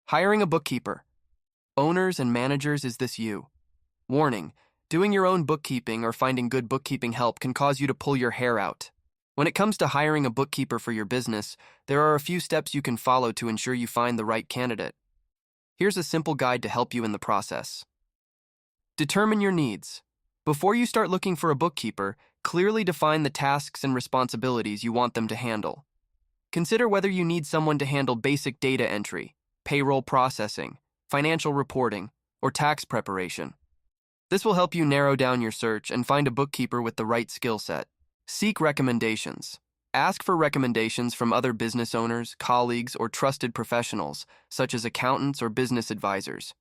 Hiring a bookkeeper. Owners and managers, is this you? Warning, doing your own bookkeeping or finding good bookkeeping help can cause you to pull your hair out. When it comes to hiring a bookkeeper for your business, there are a few steps you can follow to ensure you find the right candidate. Here's a simple guide to help you in the process. Determine your needs. Before you start looking for a bookkeeper, clearly define the tasks and responsibilities you want them to handle. Consider whether you need someone to handle basic data entry, payroll processing, financial reporting, or tax preparation. This will help you narrow down your search and find a bookkeeper with the right skill set. Seek recommendations. Ask for recommendations from other business owners, colleagues, or trusted professionals, such as accountants or business advisors.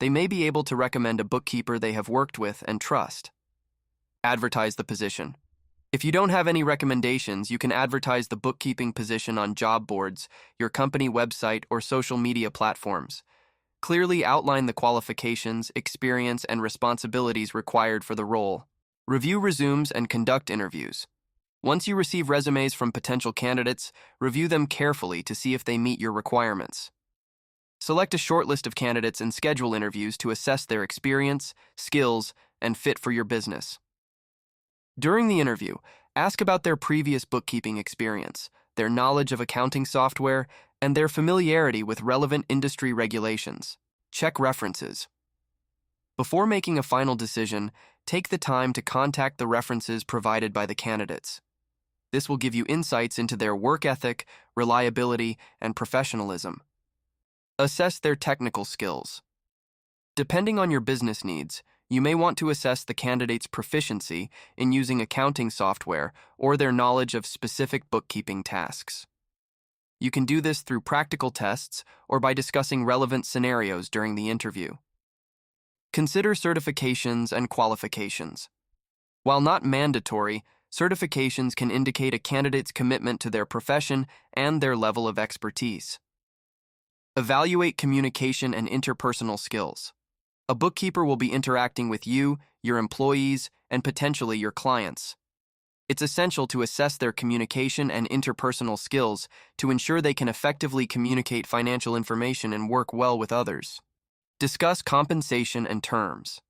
They may be able to recommend a bookkeeper they have worked with and trust. Advertise the position. If you don't have any recommendations, you can advertise the bookkeeping position on job boards, your company website, or social media platforms. Clearly outline the qualifications, experience, and responsibilities required for the role. Review resumes and conduct interviews. Once you receive resumes from potential candidates, review them carefully to see if they meet your requirements. Select a short list of candidates and schedule interviews to assess their experience, skills, and fit for your business. During the interview, ask about their previous bookkeeping experience, their knowledge of accounting software, and their familiarity with relevant industry regulations. Check references. Before making a final decision, take the time to contact the references provided by the candidates. This will give you insights into their work ethic, reliability, and professionalism. Assess their technical skills. Depending on your business needs, you may want to assess the candidate's proficiency in using accounting software or their knowledge of specific bookkeeping tasks. You can do this through practical tests or by discussing relevant scenarios during the interview. Consider certifications and qualifications. While not mandatory, certifications can indicate a candidate's commitment to their profession and their level of expertise. Evaluate communication and interpersonal skills. A bookkeeper will be interacting with you, your employees, and potentially your clients. It's essential to assess their communication and interpersonal skills to ensure they can effectively communicate financial information and work well with others. Discuss compensation and terms.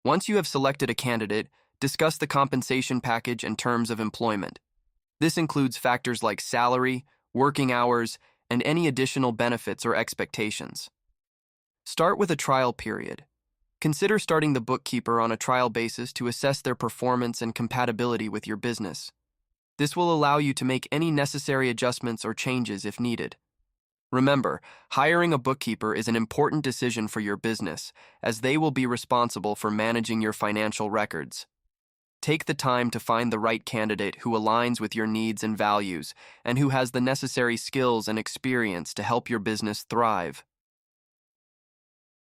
Once you have selected a candidate, discuss the compensation package and terms of employment. This includes factors like salary, working hours, and any additional benefits or expectations. Start with a trial period. Consider starting the bookkeeper on a trial basis to assess their performance and compatibility with your business. This will allow you to make any necessary adjustments or changes if needed. Remember, hiring a bookkeeper is an important decision for your business, as they will be responsible for managing your financial records. Take the time to find the right candidate who aligns with your needs and values, and who has the necessary skills and experience to help your business thrive.